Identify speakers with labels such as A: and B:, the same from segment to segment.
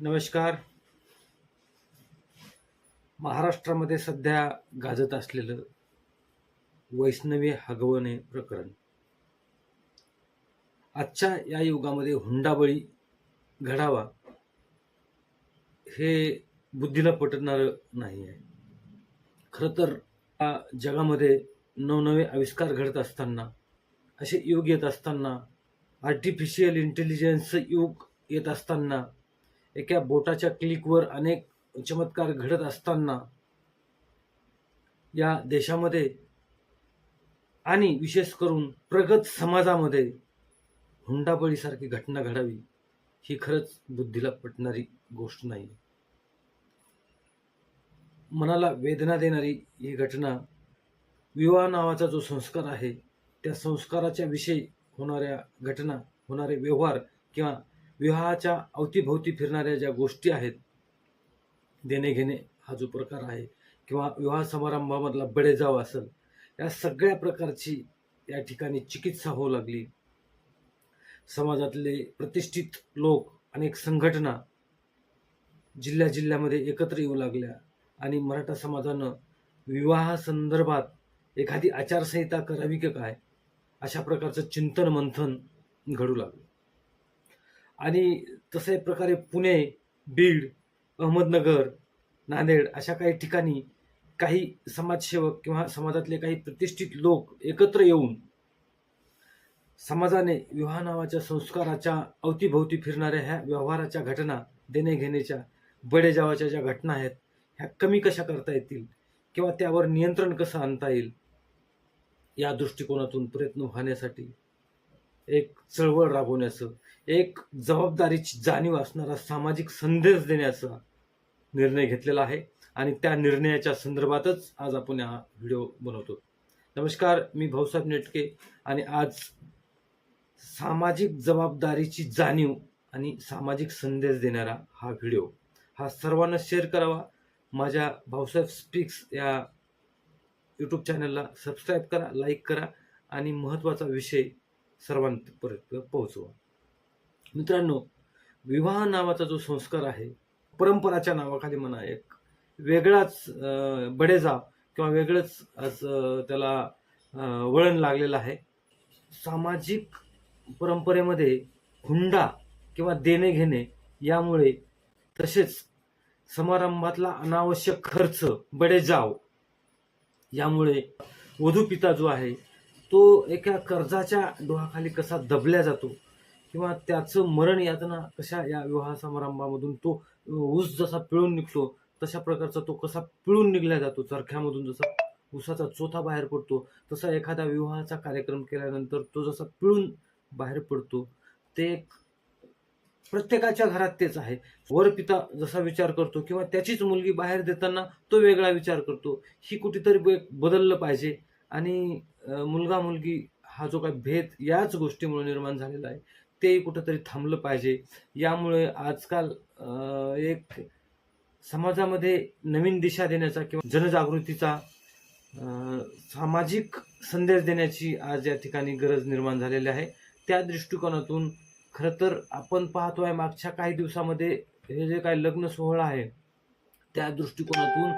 A: नमस्कार. महाराष्ट्रामध्ये सध्या गाजत असलेलं वैष्णवी हगवणे प्रकरण आजच्या या युगामध्ये हुंडाबळी घडावा हे बुद्धीला पटणारं नाही आहे. खरं तर या जगामध्ये नवनवे आविष्कार घडत असताना, असे युग येत असताना, आर्टिफिशियल इंटेलिजन्स युग येत असताना, एका बोटाच्या क्लिकवर अनेक चमत्कार घडत असताना या देशामध्ये आणि विशेष करून प्रगत समाजामध्ये हुंडाबळीसारखी घटना घडावी ही खरंच बुद्धीला पटणारी गोष्ट नाही. मनाला वेदना देणारी ही घटना, विवाह नावाचा जो संस्कार आहे त्या संस्काराच्या विषयी होणाऱ्या घटना, होणारे व्यवहार किंवा विवाहाच्या अवतीभोवती फिरणाऱ्या ज्या गोष्टी आहेत, देणे घेणे हा जो प्रकार आहे किंवा विवाह समारंभामधला बडेजाव असेल, या सगळ्या प्रकारची या ठिकाणी चिकित्सा होऊ लागली. समाजातले प्रतिष्ठित लोक, अनेक संघटना जिल्ह्यामध्ये एकत्र येऊ लागल्या आणि मराठा समाजानं विवाहासंदर्भात एखादी आचारसंहिता करावी की काय, अशा प्रकारचं चिंतन मंथन घडू लागलं. आणि तशा प्रकारे पुणे, बीड, अहमदनगर, नांदेड अशा काही ठिकाणी काही समाजसेवक किंवा समाजातले काही प्रतिष्ठित लोक एकत्र येऊन समाजाने विवाह नावाच्या संस्काराच्या अवतीभोवती फिरणाऱ्या ह्या व्यवहाराच्या घटना, देणे घेण्याच्या, बडेजावाच्या ज्या घटना आहेत, ह्या कमी कशा करता येतील किंवा त्यावर नियंत्रण कसं आणता येईल, या दृष्टिकोनातून प्रयत्न होण्यासाठी एक चळवळ राबवण्याचं, एक जबाबदारीची जाणीव असणारा सामाजिक संदेश देण्याचा निर्णय घेतलेला आहे आणि त्या निर्णयाच्या संदर्भातच आज आपण हा व्हिडिओ बनवतो. नमस्कार, मी भाऊसाहेब नेटके आणि आज सामाजिक जबाबदारीची जाणीव आणि सामाजिक संदेश देणारा हा व्हिडिओ हा सर्वांना शेअर करावा. माझ्या भाऊसाहेब स्पीक्स या यूट्यूब चॅनलला सबस्क्राईब करा, लाईक करा आणि महत्त्वाचा विषय सर्वांपर्यंत पोहोचवा. मित्रांनो, विवाह नावाचा जो संस्कार आहे, परंपराच्या नावाखाली म्हणा, एक वेगळाच बडेजाव किंवा वेगळंच आज त्याला वळण लागलेलं आहे. सामाजिक परंपरेमध्ये हुंडा किंवा देणे घेणे यामुळे, तसेच समारंभातला अनावश्यक खर्च, बडेजाव यामुळे वधू पिता जो आहे तो एका कर्जाच्या डोहाखाली कसा दबल्या जातो किंवा त्याचं मरण यातना कशा या विवाह समारंभामधून तो ऊस जसा पिळून निघतो तशा प्रकारचा तो कसा पिळून निघला जातो, चरख्यामधून जसा ऊसाचा चोथा बाहेर पडतो तसा एखादा विवाहाचा कार्यक्रम केल्यानंतर तो जसा पिळून बाहेर पडतो, ते प्रत्येकाच्या घरात तेच आहे. वर पिता जसा विचार करतो किंवा त्याचीच मुलगी बाहेर देताना तो वेगळा विचार करतो. ही कुठेतरी बदललं पाहिजे आणि मुलगा मुलगी हा जो काही भेद याच गोष्टीमुळे निर्माण झालेला आहे ते कुठेतरी थांबलं पाहिजे. यामुळे आजकाल एक समाजामध्ये नवीन दिशा देण्याचा किंवा जनजागृतीचा, सामाजिक संदेश देण्याची आज या ठिकाणी गरज निर्माण झालेली आहे. त्या दृष्टिकोनातून खरं तर आपण पाहतोय मागच्या काही दिवसामध्ये हे जे काही लग्न सोहळा आहे त्या दृष्टिकोनातून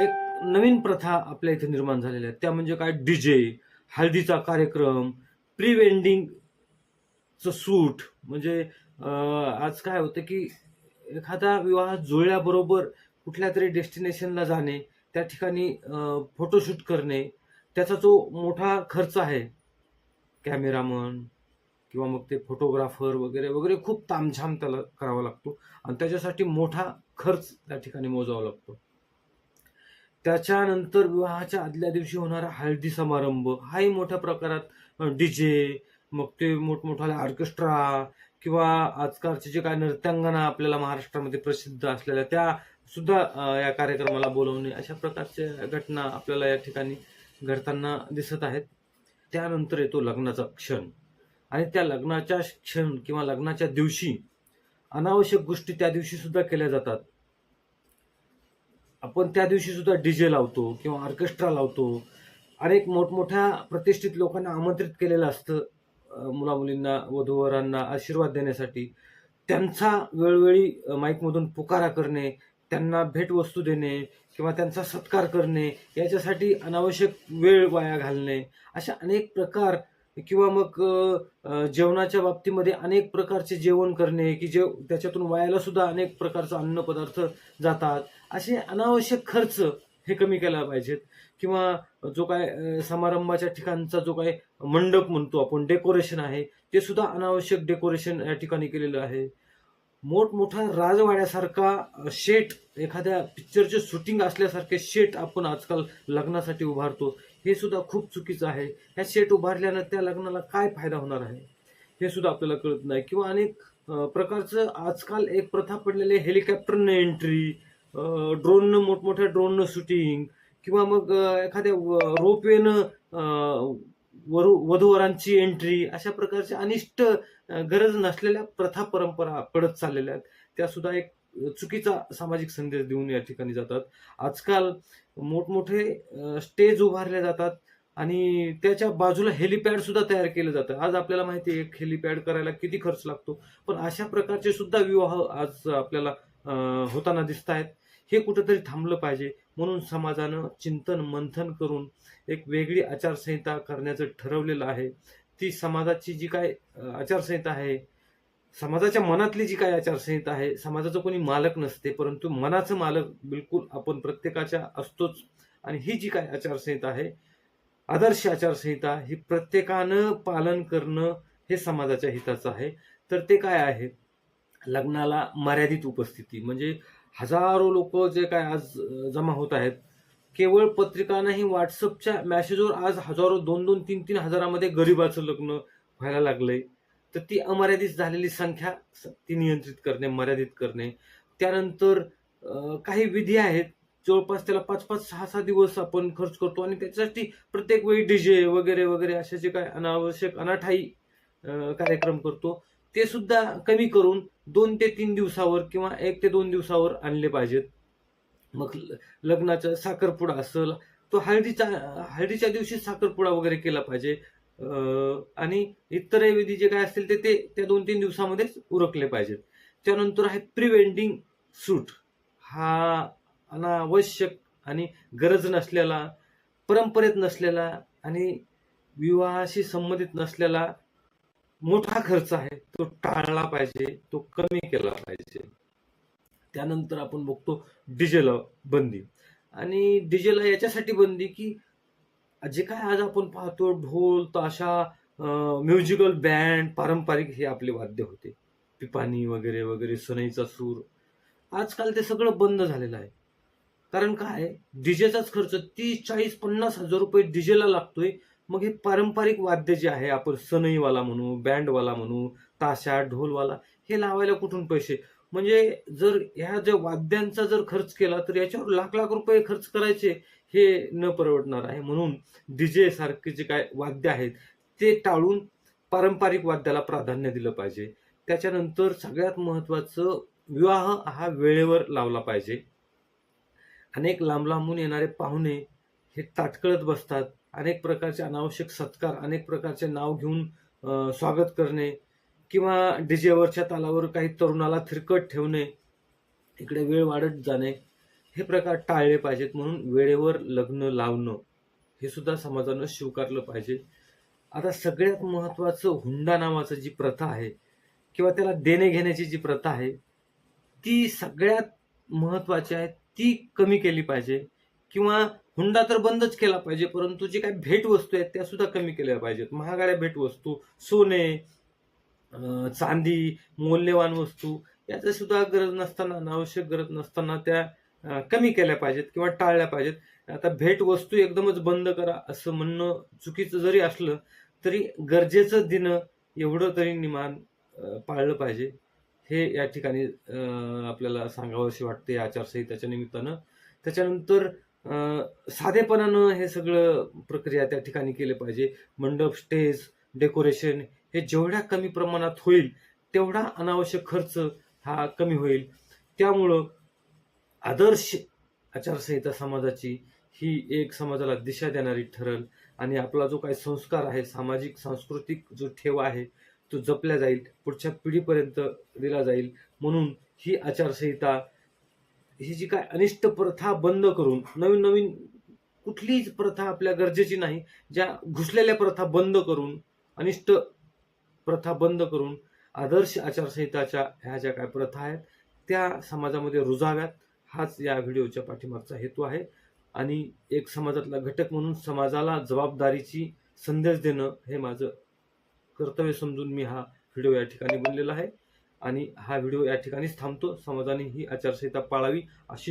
A: एक नवीन प्रथा आपल्या इथे निर्माण झालेल्या आहेत. त्या म्हणजे काय, डीजे, हळदीचा कार्यक्रम, प्री वेडिंगचं शूट. म्हणजे आज काय होतं की एखादा विवाह जुळल्याबरोबर कुठल्या तरी डेस्टिनेशनला जाणे, त्या ठिकाणी फोटोशूट करणे, त्याचा जो मोठा खर्च आहे, कॅमेरामन किंवा मग ते फोटोग्राफर वगैरे वगैरे, खूप तामझाम त्याला करावा लागतो आणि त्याच्यासाठी मोठा खर्च त्या ठिकाणी मोजावा लागतो. त्याच्यानंतर विवाहाच्या आदल्या दिवशी होणारा हळदी समारंभ हाही मोठ्या प्रकारात डीजे, मग ते मोठमोठाले ऑर्केस्ट्रा किंवा आजकालचे जे काय नृत्यांगना आपल्याला महाराष्ट्रामध्ये प्रसिद्ध असलेल्या त्या सुद्धा या कार्यक्रमाला बोलवणे, अशा प्रकारच्या घटना आपल्याला या ठिकाणी घडताना दिसत आहेत. त्यानंतर येतो लग्नाचा क्षण आणि त्या लग्नाच्या क्षण किंवा लग्नाच्या दिवशी अनावश्यक गोष्टी त्या दिवशी सुद्धा केल्या जातात. आपण त्या दिवशी सुद्धा डीजे लावतो किंवा ऑर्केस्ट्रा लावतो. अनेक मोठमोठ्या प्रतिष्ठित लोकांना आमंत्रित केलेलं असतं मुलामुलींना, वधूवरांना आशीर्वाद देण्यासाठी. त्यांचा वेळोवेळी माईकमधून पुकारा करणे, त्यांना भेटवस्तू देणे किंवा त्यांचा सत्कार करणे, याच्यासाठी अनावश्यक वेळ वाया घालणे, अशा अनेक प्रकार किंवा मग जेवणाच्या बाबतीमध्ये अनेक प्रकारचे जेवण करणे की त्याच्यातून वायाला सुद्धा अनेक प्रकारचे अन्नपदार्थ जातात. असे अनावश्यक खर्च हे कमी केला पाहिजेत. किंवा जो काय समारंभाच्या ठिकाणचा जो काय मंडप म्हणतो आपण, डेकोरेशन आहे, ते सुद्धा अनावश्यक डेकोरेशन या ठिकाणी केलेलं आहे. मोठमोठा राजवाड्यासारखा शेट, एखाद्या पिक्चरचे शूटिंग असल्यासारखे शेट आपण आजकाल लग्नासाठी उभारतो. हे सुद्धा खूप चुकीचं आहे. ह्या शेट उभारल्यानं त्या लग्नाला काय फायदा होणार आहे हे सुद्धा आपल्याला कळत नाही. किंवा अनेक प्रकारचं आजकाल एक प्रथा पडलेली आहे, हेलिकॉप्टरनं एंट्री, ड्रोननं, मोठमोठ्या ड्रोननं शूटिंग, किंवा मग एखाद्या रोपवेनं वधूवरांची एंट्री, अशा प्रकारच्या अनिष्ट गरज नसलेल्या प्रथा परंपरा पडत चाललेल्या आहेत. त्या सुद्धा एक चुकीचा सामाजिक संदेश देऊन या ठिकाणी जातात. आजकाल मोठमोठे स्टेज उभारले जातात आणि त्याच्या बाजूला हेलिपॅड सुद्धा तयार केलं जातं. आज आपल्याला माहिती आहे एक हेलिपॅड करायला किती खर्च लागतो, पण अशा प्रकारचे सुद्धा विवाह आज आपल्याला होताना दिसत आहेत. हे कुठंतरी थांबलं पाहिजे. म्हणून समाजानं चिंतन मंथन करून एक वेगळी आचारसंहिता करण्याचं ठरवलेलं आहे. ती समाजाची जी काय आचारसंहिता आहे, समाजाच्या मनातली जी काय आचारसंहिता आहे, समाजाचं कोणी मालक नसते, परंतु मनाचं मालक बिलकुल आपण प्रत्येकाच्या असतोच. आणि ही जी काय आचारसंहिता आहे, आदर्श आचारसंहिता, ही प्रत्येकानं पालन करणं हे समाजाच्या हिताचं आहे. तर ते काय आहे, लग्नाला मर्यादित उपस्थिती, म्हणजे हजारो लोक जे काय आज जमा होत आहेत, केवळ पत्रिका नाही, व्हॉट्सअपच्या मेसेजवर आज हजारो, 2-2, 3-3 हजारामध्ये गरिबाचं लग्न व्हायला लागलंय. तर ती अमर्यादित झालेली संख्या ती नियंत्रित करणे, मर्यादित करणे. त्यानंतर काही विधी आहेत, जवळपास त्याला 5-5, 6-6 दिवस आपण खर्च करतो आणि त्याच्यासाठी प्रत्येक वेळी डीजे वगैरे वगैरे असे जे काय अनावश्यक अनाठाई कार्यक्रम करतो, ते सुद्धा कमी करून 2 ते 3 दिवसावर किंवा 1 ते 2 दिवसावर आणले पाहिजेत. मग लग्नाचा साखरपुडा असेल, तो हळदीच्या दिवशी साखरपुडा वगैरे केला पाहिजे. आणि इतरही विधी जे काय असतील ते त्या 2-3 दिवसामध्येच उरकले पाहिजेत. त्यानंतर आहे प्री वेडिंग शूट. हा अनावश्यक आणि गरज नसलेला, परंपरेत नसलेला आणि विवाहाशी संबंधित नसलेला मोठा खर्च आहे, तो टाळला पाहिजे, तो कमी केला पाहिजे. त्यानंतर आपण बघतो डीजेला बंदी. आणि डीजेला याच्यासाठी बंदी की जे काय आज आपण पाहतो, ढोल ताशा, म्युझिकल बँड, पारंपरिक हे आपले वाद्य होते, पिपाणी वगैरे वगैरे, सनईचा सूर, आजकाल ते सगळं बंद झालेलं आहे. कारण काय, डीजेचाच खर्च 30-40-50 हजार रुपये डीजेला लागतोय. मग हे पारंपरिक वाद्य जे आहे, आपण सनईवाला म्हणू, बँडवाला म्हणू, ताशा ढोलवाला, हे लावायला कुठून पैसे? म्हणजे जर ह्या ज्या वाद्यांचा जर खर्च केला तर याच्यावर लाख लाख रुपये खर्च करायचे, हे न परवडणार आहे. म्हणून डीजे सारखे जे काय वाद्य आहेत ते टाळून पारंपरिक वाद्याला प्राधान्य दिलं पाहिजे. त्याच्यानंतर सगळ्यात महत्वाचं, विवाह हा वेळेवर लावला पाहिजे. अनेक लांब लांबून येणारे पाहुणे हे ताटकळत बसतात. अनेक प्रकारचे अनावश्यक सत्कार, अनेक प्रकारचे नाव घेऊन स्वागत करणे किंवा डीजेवरच्या तालावर काही तरुणाला थिरकट ठेवणे, इकडे वेळ वाढत जाणे, हे प्रकार टाळले पाहिजेत. म्हणून वेळेवर लग्न लावणं हे सुद्धा समाजानं स्वीकारलं पाहिजे. आता सगळ्यात महत्वाचं, हुंडा नावाचं जी प्रथा आहे किंवा त्याला देणे घेण्याची जी प्रथा आहे, ती सगळ्यात महत्वाची आहे. ती कमी केली पाहिजे. किंवा हुंडा तर बंदच केला पाहिजे, परंतु जे काही भेटवस्तू आहेत त्या सुद्धा कमी केल्या पाहिजेत. महागड्या भेटवस्तू, सोने, चांदी, मौल्यवान वस्तू, याचा सुद्धा गरज नसताना, अनावश्यक गरज नसताना त्या कमी केल्या पाहिजेत किंवा टाळल्या पाहिजेत. आता भेटवस्तू एकदमच बंद करा असं म्हणणं चुकीचं जरी असलं तरी गरजेचं देणं एवढं तरी निमान पाळलं पाहिजे. हे या ठिकाणी आपल्याला सांगावंशी वाटते आचारसंहितेच्या निमित्तानं. त्याच्यानंतर साधेपणानं हे सगळं प्रक्रिया त्या ठिकाणी केले पाहिजे. मंडप, स्टेज, डेकोरेशन हे जेवढ्या कमी प्रमाणात होईल तेवढा अनावश्यक खर्च हा कमी होईल. त्यामुळं आदर्श आचारसंहिता समाजाची ही एक समाजाला दिशा देणारी ठरेल आणि आपला जो काही संस्कार आहे, सामाजिक सांस्कृतिक जो ठेवा आहे, तो जपला जाईल, पुढच्या पिढीपर्यंत दिला जाईल. म्हणून ही आचारसंहिता, ही जी काय अनिष्ट प्रथा बंद करून नवीन नवीन कुठलीच प्रथा आपल्या गरजेची नाही, ज्या घुसलेल्या प्रथा बंद करून, अनिष्ट प्रथा बंद करून आदर्श आचारसंहिताच्या ह्या ज्या काय प्रथा आहेत त्या समाजामध्ये रुजाव्यात, हाच या व्हिडिओच्या पाठीमागचा हेतू आहे. आणि एक समाजातला घटक म्हणून समाजाला जबाबदारीची संदेश देणं हे माझं कर्तव्य समजून मी हा व्हिडिओ या ठिकाणी बनलेला आहे. आणि हा व्हिडिओ या ठिकाणीच थांबतो. समाजाने ही आचारसंहिता पाळावी अशी